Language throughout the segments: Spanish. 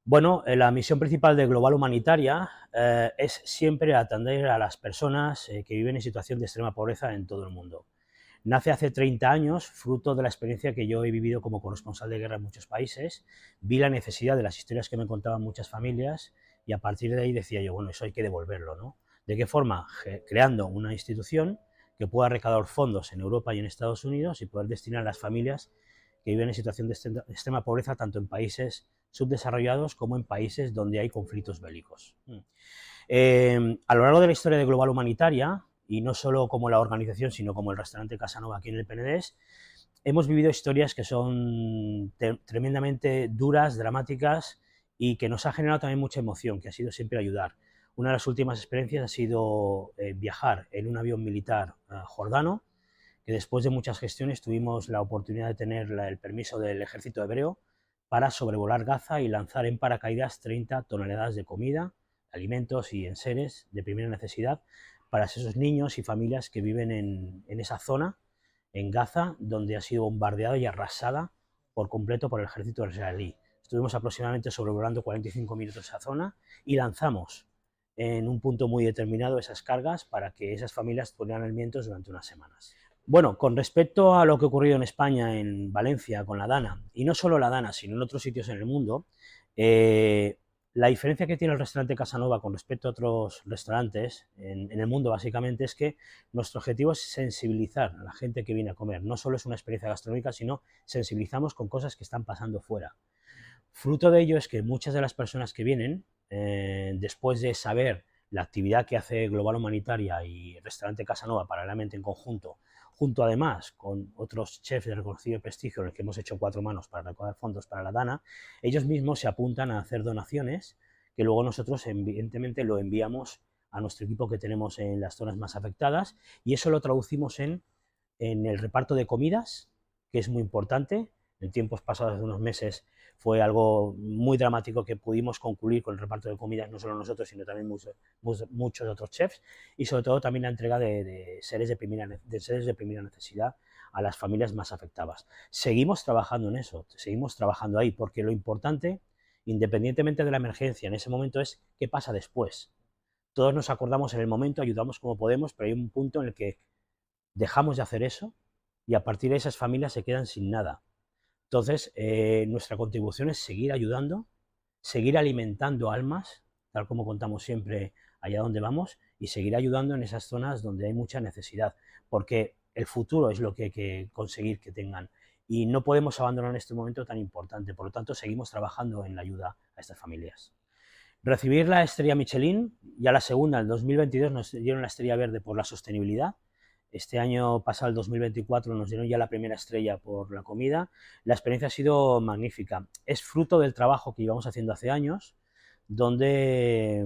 Bueno, la misión principal de Global Humanitaria es siempre atender a las personas que viven en situación de extrema pobreza en todo el mundo. Nace hace 30 años, fruto de la experiencia que yo he vivido como corresponsal de guerra en muchos países. Vi la necesidad de las historias que me contaban muchas familias y a partir de ahí decía yo, bueno, eso hay que devolverlo, ¿no? ¿De qué forma? Creando una institución que pueda recaudar fondos en Europa y en Estados Unidos y poder destinar a las familias que viven en situación de extrema pobreza tanto en países subdesarrollados como en países donde hay conflictos bélicos. A lo largo de la historia de Global Humanitaria, y no solo como la organización, sino como el restaurante Casanova aquí en el Penedès, hemos vivido historias que son tremendamente duras, dramáticas y que nos ha generado también mucha emoción, que ha sido siempre ayudar. Una de las últimas experiencias ha sido viajar en un avión militar jordano, que después de muchas gestiones tuvimos la oportunidad de tener el permiso del ejército hebreo para sobrevolar Gaza y lanzar en paracaídas 30 toneladas de comida, alimentos y enseres de primera necesidad para esos niños y familias que viven en esa zona, en Gaza, donde ha sido bombardeada y arrasada por completo por el ejército israelí. Estuvimos aproximadamente sobrevolando 45 minutos esa zona y lanzamos en un punto muy determinado esas cargas para que esas familias tuvieran alimentos durante unas semanas. Bueno, con respecto a lo que ha ocurrido en España, en Valencia, con la Dana, y no solo la Dana, sino en otros sitios en el mundo, eh, la diferencia que tiene el restaurante Casanova con respecto a otros restaurantes en el mundo, básicamente, es que nuestro objetivo es sensibilizar a la gente que viene a comer. No solo es una experiencia gastronómica, sino sensibilizamos con cosas que están pasando fuera. Fruto de ello es que muchas de las personas que vienen, después de saber la actividad que hace Global Humanitaria y Restaurante Casanova paralelamente en conjunto, junto además con otros chefs de reconocido prestigio en los que hemos hecho cuatro manos para recaudar fondos para la Dana, ellos mismos se apuntan a hacer donaciones que luego nosotros evidentemente lo enviamos a nuestro equipo que tenemos en las zonas más afectadas y eso lo traducimos en el reparto de comidas, que es muy importante. En tiempos pasados, de unos meses, fue algo muy dramático que pudimos concluir con el reparto de comidas, no solo nosotros, sino también muchos otros chefs, y sobre todo también la entrega de seres de primera necesidad a las familias más afectadas. Seguimos trabajando en eso, seguimos trabajando ahí, porque lo importante, independientemente de la emergencia en ese momento, es qué pasa después. Todos nos acordamos en el momento, ayudamos como podemos, pero hay un punto en el que dejamos de hacer eso y a partir de esas familias se quedan sin nada. Entonces, nuestra contribución es seguir ayudando, seguir alimentando almas, tal como contamos siempre allá donde vamos, y seguir ayudando en esas zonas donde hay mucha necesidad, porque el futuro es lo que hay que conseguir que tengan. Y no podemos abandonar este momento tan importante, por lo tanto, seguimos trabajando en la ayuda a estas familias. Recibir la estrella Michelin, ya la segunda, en 2022 nos dieron la estrella verde por la sostenibilidad. Este año pasado, el 2024, nos dieron ya la primera estrella por la comida. La experiencia ha sido magnífica. Es fruto del trabajo que llevamos haciendo hace años, donde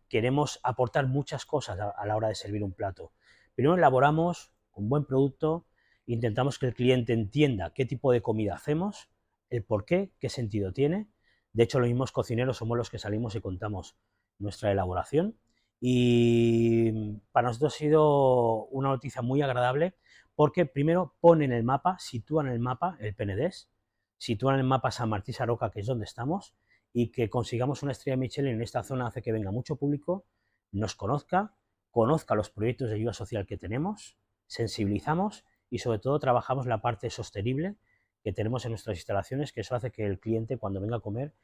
queremos aportar muchas cosas a la hora de servir un plato. Primero elaboramos un buen producto, intentamos que el cliente entienda qué tipo de comida hacemos, el por qué sentido tiene. De hecho, los mismos cocineros somos los que salimos y contamos nuestra elaboración. Y para nosotros ha sido una noticia muy agradable porque primero ponen el mapa, sitúan el mapa, el Penedès, sitúan el mapa San Martí Sarroca, que es donde estamos, y que consigamos una estrella Michelin en esta zona hace que venga mucho público, nos conozca, conozca los proyectos de ayuda social que tenemos, sensibilizamos y sobre todo trabajamos la parte sostenible que tenemos en nuestras instalaciones, que eso hace que el cliente cuando venga a comer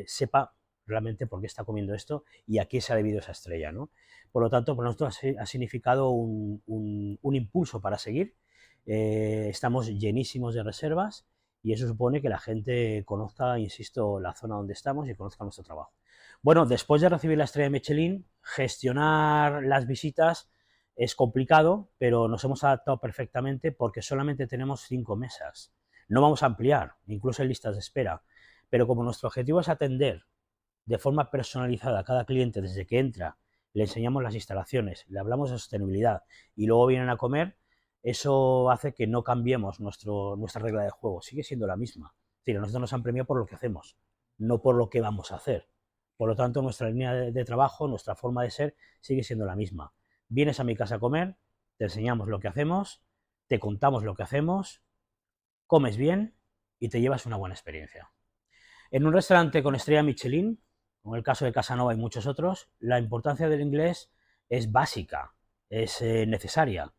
sepa realmente por qué está comiendo esto y a qué se ha debido esa estrella, ¿no? Por lo tanto, para nosotros ha significado un impulso para seguir. Estamos llenísimos de reservas y eso supone que la gente conozca, insisto, la zona donde estamos y conozca nuestro trabajo. Bueno, después de recibir la estrella de Michelin, gestionar las visitas es complicado, pero nos hemos adaptado perfectamente porque solamente tenemos 5 mesas. No vamos a ampliar, incluso hay listas de espera, pero como nuestro objetivo es atender de forma personalizada a cada cliente desde que entra, le enseñamos las instalaciones, le hablamos de sostenibilidad y luego vienen a comer, eso hace que no cambiemos nuestra regla de juego, sigue siendo la misma. Es decir, a nosotros nos han premiado por lo que hacemos, no por lo que vamos a hacer. Por lo tanto, nuestra línea de trabajo, nuestra forma de ser, sigue siendo la misma. Vienes a mi casa a comer, te enseñamos lo que hacemos, te contamos lo que hacemos, comes bien y te llevas una buena experiencia. En un restaurante con estrella Michelin, como el caso de Casanova y muchos otros, la importancia del inglés es básica, es necesaria.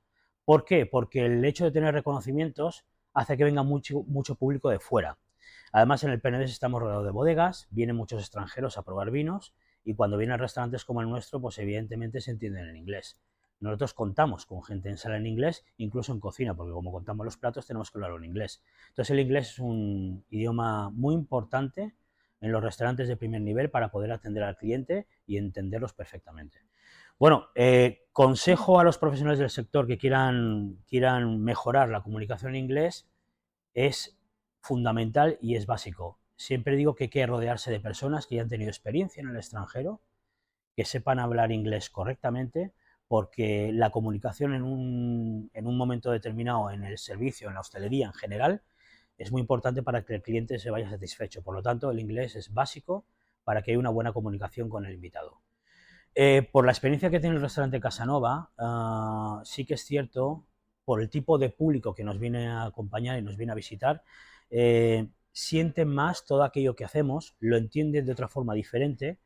¿Por qué? Porque el hecho de tener reconocimientos hace que venga mucho público de fuera. Además, en el Penedés estamos rodeados de bodegas, vienen muchos extranjeros a probar vinos y cuando vienen a restaurantes como el nuestro, pues evidentemente se entienden en inglés. Nosotros contamos con gente en sala en inglés, incluso en cocina, porque como contamos los platos tenemos que hablarlo en inglés. Entonces el inglés es un idioma muy importante en los restaurantes de primer nivel para poder atender al cliente y entenderlos perfectamente. Bueno, consejo a los profesionales del sector que quieran mejorar la comunicación en inglés es fundamental y es básico. Siempre digo que hay que rodearse de personas que ya han tenido experiencia en el extranjero, que sepan hablar inglés correctamente, porque la comunicación en un momento determinado en el servicio, en la hostelería en general, es muy importante para que el cliente se vaya satisfecho. Por lo tanto, el inglés es básico para que haya una buena comunicación con el invitado. Por la experiencia que tiene el restaurante Casanova, sí que es cierto, por el tipo de público que nos viene a acompañar y nos viene a visitar, sienten más todo aquello que hacemos, lo entienden de otra forma diferente,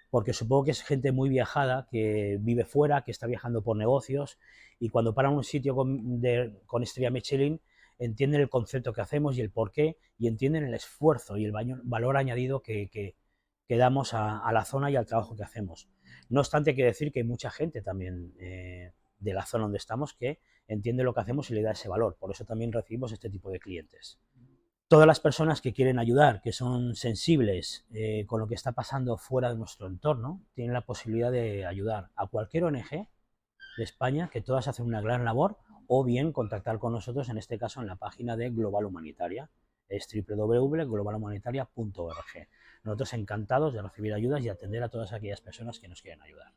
porque supongo que es gente muy viajada, que vive fuera, que está viajando por negocios, y cuando paran un sitio con estrella Michelin, entienden el concepto que hacemos y el porqué, y entienden el esfuerzo y el valor añadido que damos a la zona y al trabajo que hacemos. No obstante, hay que decir que hay mucha gente también de la zona donde estamos que entiende lo que hacemos y le da ese valor. Por eso también recibimos este tipo de clientes. Todas las personas que quieren ayudar, que son sensibles con lo que está pasando fuera de nuestro entorno, tienen la posibilidad de ayudar a cualquier ONG de España, que todas hacen una gran labor, o bien contactar con nosotros, en este caso en la página de Global Humanitaria, es www.globalhumanitaria.org. Nosotros encantados de recibir ayudas y atender a todas aquellas personas que nos quieren ayudar.